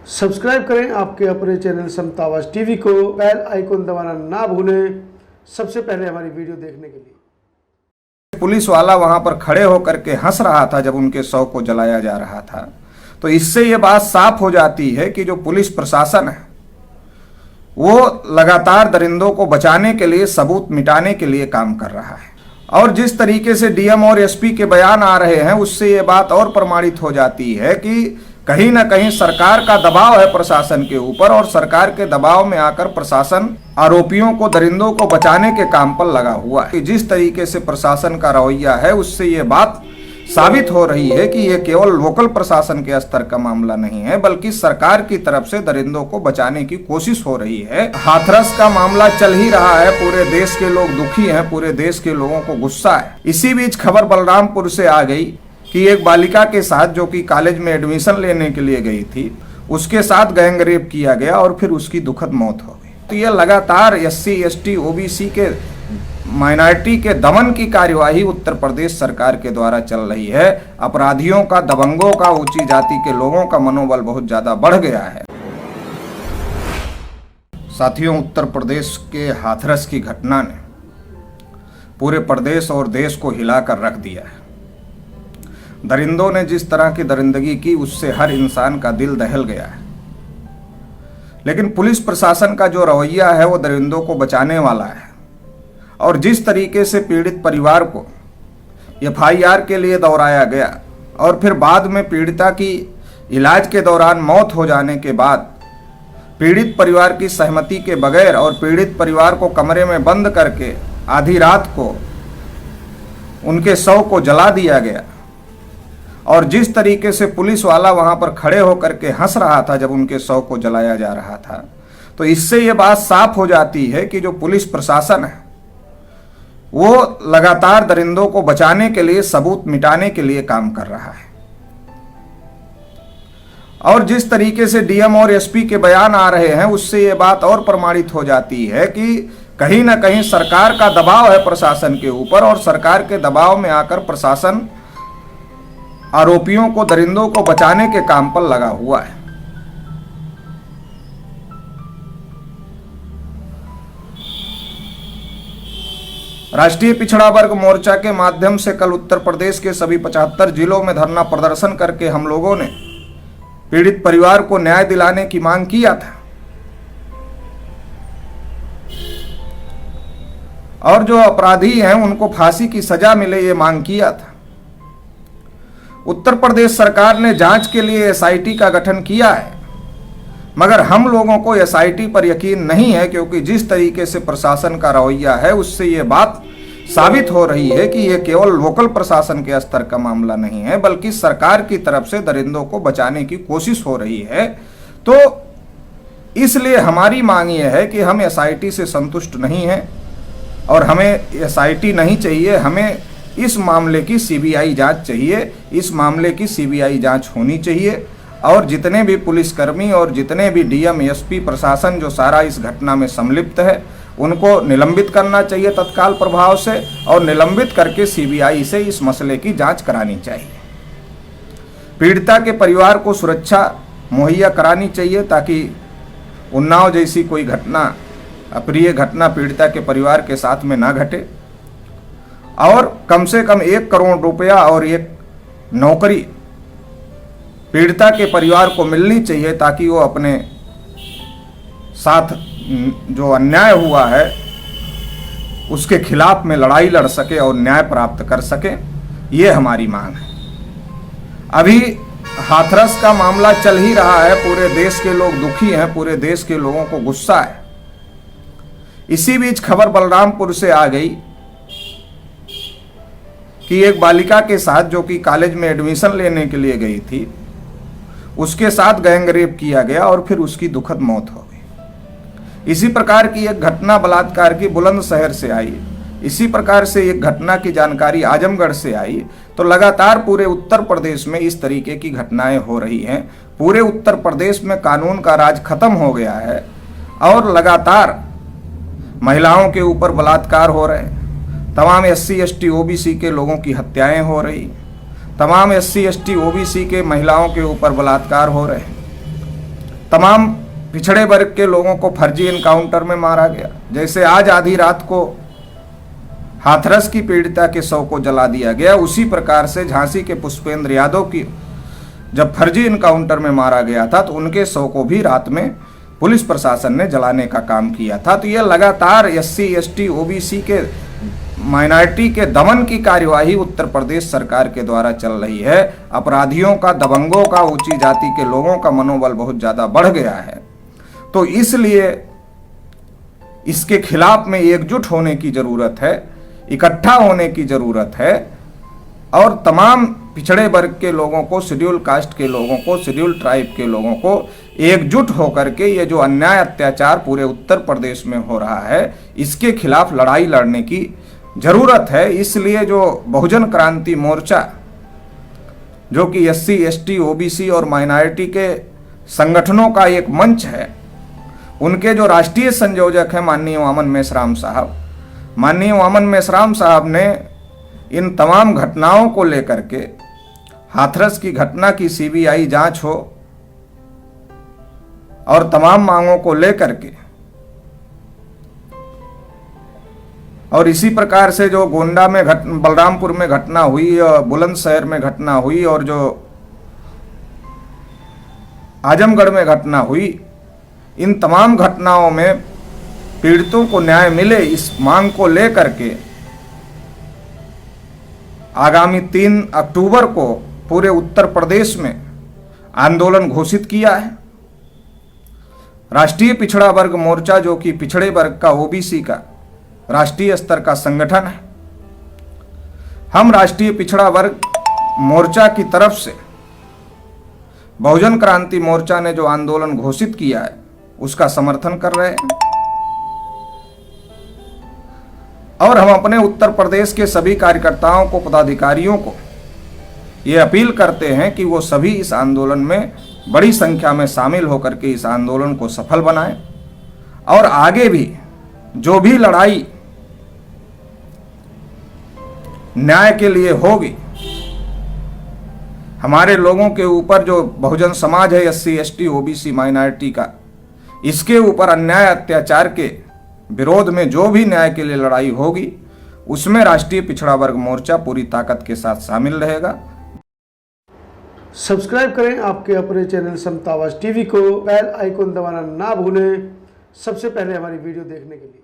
Subscribe करें आपके अपने चैनल समता आवाज़ टीवी को, बेल आइकन दबाना ना भूलें सबसे पहले हमारी वीडियो देखने के लिए। पुलिस वाला वहां पर खड़े होकर के हंस रहा था जब उनके शव को जलाया जा रहा था। तो इससे ये बात साफ हो जाती है कि जो पुलिस प्रशासन है वो लगातार दरिंदों को बचाने के लिए, सबूत मिटाने के लिए काम कर रहा है। और जिस तरीके से डीएम और एसपी के बयान आ रहे हैं उससे ये बात और प्रमाणित हो जाती है कि कहीं ना कहीं सरकार का दबाव है प्रशासन के ऊपर, और सरकार के दबाव में आकर प्रशासन आरोपियों को, दरिंदों को बचाने के काम पर लगा हुआ है। जिस तरीके से प्रशासन का रवैया है उससे ये बात साबित हो रही है कि ये केवल लोकल प्रशासन के स्तर का मामला नहीं है, बल्कि सरकार की तरफ से दरिंदों को बचाने की कोशिश हो रही है। हाथरस का मामला चल ही रहा है, पूरे देश के लोग दुखी हैं, पूरे देश के लोगों को गुस्सा है। इसी बीच खबर बलरामपुर से आ गई कि एक बालिका के साथ, जो कि कॉलेज में एडमिशन लेने के लिए गई थी, उसके साथ गैंग रेप किया गया और फिर उसकी दुखद मौत हो गई। तो ये लगातार SC ST OBC के माइनॉरिटी के दमन की कार्यवाही उत्तर प्रदेश सरकार के द्वारा चल रही है। अपराधियों का, दबंगों का, ऊंची जाति के लोगों का मनोबल बहुत ज्यादा बढ़ गया है। साथियों, उत्तर प्रदेश के हाथरस की घटना ने पूरे प्रदेश और देश को हिलाकर रख दिया है। दरिंदों ने जिस तरह की दरिंदगी की उससे हर इंसान का दिल दहल गया है। लेकिन पुलिस प्रशासन का जो रवैया है वो दरिंदों को बचाने वाला है। और जिस तरीके से पीड़ित परिवार को FIR के लिए दौड़ाया गया और फिर बाद में पीड़िता की इलाज के दौरान मौत हो जाने के बाद पीड़ित परिवार की सहमति के बगैर और पीड़ित परिवार को कमरे में बंद करके आधी रात को उनके शव को जला दिया गया, और जिस तरीके से पुलिस वाला वहां पर खड़े होकर के हंस रहा था जब उनके शव को जलाया जा रहा था, तो इससे ये बात साफ हो जाती है कि जो पुलिस प्रशासन है वो लगातार दरिंदों को बचाने के लिए, सबूत मिटाने के लिए काम कर रहा है। और जिस तरीके से डीएम और एसपी के बयान आ रहे हैं उससे ये बात और प्रमाणित हो जाती है कि कहीं ना कहीं सरकार का दबाव है प्रशासन के ऊपर, और सरकार के दबाव में आकर प्रशासन आरोपियों को, दरिंदों को बचाने के काम पर लगा हुआ है। राष्ट्रीय पिछड़ा वर्ग मोर्चा के माध्यम से कल उत्तर प्रदेश के सभी 75 जिलों में धरना प्रदर्शन करके हम लोगों ने पीड़ित परिवार को न्याय दिलाने की मांग किया था। और जो अपराधी हैं उनको फांसी की सजा मिले, ये मांग किया था। उत्तर प्रदेश सरकार ने जांच के लिए SIT का गठन किया है, मगर हम लोगों को SIT पर यकीन नहीं है, क्योंकि जिस तरीके से प्रशासन का रवैया है उससे ये बात साबित हो रही है कि ये केवल लोकल प्रशासन के स्तर का मामला नहीं है, बल्कि सरकार की तरफ से दरिंदों को बचाने की कोशिश हो रही है। तो इसलिए हमारी मांग ये है कि हम SIT से संतुष्ट नहीं हैं और हमें SIT नहीं चाहिए, हमें इस मामले की CBI जांच चाहिए। इस मामले की CBI जांच होनी चाहिए, और जितने भी पुलिसकर्मी और जितने भी डीएम एसपी प्रशासन जो सारा इस घटना में संलिप्त है उनको निलंबित करना चाहिए तत्काल प्रभाव से, और निलंबित करके CBI से इस मसले की जांच करानी चाहिए। पीड़िता के परिवार को सुरक्षा मुहैया करानी चाहिए ताकि उन्नाव जैसी कोई घटना, अप्रिय घटना पीड़िता के परिवार के साथ में ना घटे, और कम से कम 1 करोड़ रुपया और एक नौकरी पीड़िता के परिवार को मिलनी चाहिए, ताकि वो अपने साथ जो अन्याय हुआ है उसके खिलाफ में लड़ाई लड़ सके और न्याय प्राप्त कर सके। ये हमारी मांग है। अभी हाथरस का मामला चल ही रहा है, पूरे देश के लोग दुखी हैं, पूरे देश के लोगों को गुस्सा है। इसी बीच खबर बलरामपुर से आ गई कि एक बालिका के साथ, जो कि कॉलेज में एडमिशन लेने के लिए गई थी, उसके साथ गैंग रेप किया गया और फिर उसकी दुखद मौत हो गई। इसी प्रकार की एक घटना बलात्कार की बुलंदशहर से आई। इसी प्रकार से एक घटना की जानकारी आजमगढ़ से आई। तो लगातार पूरे उत्तर प्रदेश में इस तरीके की घटनाएं हो रही हैं। पूरे उत्तर प्रदेश में कानून का राज खत्म हो गया है और लगातार महिलाओं के ऊपर बलात्कार हो रहे हैं। तमाम SC ST OBC के लोगों की हत्याएं हो रही, तमाम SC ST OBC के महिलाओं के ऊपर बलात्कार हो रहे हैं। तमाम पिछड़े वर्ग के लोगों को फर्जी इनकाउंटर में मारा गया। जैसे आज आधी रात को हाथरस की पीड़िता के शव को जला दिया गया, उसी प्रकार से झांसी के पुष्पेंद्र यादव की जब फर्जी इनकाउंटर में मारा गया था तो उनके शव को भी रात में पुलिस प्रशासन ने जलाने का काम किया था। तो यह लगातार SC ST OBC के माइनॉरिटी के दमन की कार्यवाही उत्तर प्रदेश सरकार के द्वारा चल रही है। अपराधियों का, दबंगों का, ऊंची जाति के लोगों का मनोबल बहुत ज़्यादा बढ़ गया है। तो इसलिए इसके खिलाफ में एकजुट होने की ज़रूरत है, इकट्ठा होने की ज़रूरत है और तमाम पिछड़े वर्ग के लोगों को, शेड्यूल कास्ट के लोगों को, शेड्यूल ट्राइब के लोगों को एकजुट होकर के ये जो अन्याय अत्याचार पूरे उत्तर प्रदेश में हो रहा है, इसके खिलाफ लड़ाई लड़ने की ज़रूरत है। इसलिए जो बहुजन क्रांति मोर्चा, जो कि SC ST OBC और माइनॉरिटी के संगठनों का एक मंच है, उनके जो राष्ट्रीय संयोजक हैं माननीय वामन मेश्राम साहब, माननीय वामन मेश्राम साहब ने इन तमाम घटनाओं को लेकर के, हाथरस की घटना की CBI जांच हो और तमाम मांगों को लेकर के, और इसी प्रकार से जो गोंडा में बलरामपुर में घटना हुई, बुलंदशहर में घटना हुई और जो आजमगढ़ में घटना हुई, इन तमाम घटनाओं में पीड़ितों को न्याय मिले, इस मांग को लेकर के आगामी 3 अक्टूबर को पूरे उत्तर प्रदेश में आंदोलन घोषित किया है। राष्ट्रीय पिछड़ा वर्ग मोर्चा, जो कि पिछड़े वर्ग का, OBC का राष्ट्रीय स्तर का संगठन है, हम राष्ट्रीय पिछड़ा वर्ग मोर्चा की तरफ से बहुजन क्रांति मोर्चा ने जो आंदोलन घोषित किया है उसका समर्थन कर रहे हैं। और हम अपने उत्तर प्रदेश के सभी कार्यकर्ताओं को, पदाधिकारियों को ये अपील करते हैं कि वो सभी इस आंदोलन में बड़ी संख्या में शामिल होकर के इस आंदोलन को सफल बनाएं और आगे भी जो भी लड़ाई न्याय के लिए होगी, हमारे लोगों के ऊपर, जो बहुजन समाज है SC ST OBC माइनॉरिटी का, इसके ऊपर अन्याय अत्याचार के विरोध में जो भी न्याय के लिए लड़ाई होगी, उसमें राष्ट्रीय पिछड़ा वर्ग मोर्चा पूरी ताकत के साथ शामिल रहेगा। सब्सक्राइब करें आपके अपने चैनल समतावाज TV को, बेल आइकन दबाना ना भूलें सबसे पहले हमारी वीडियो देखने के लिए।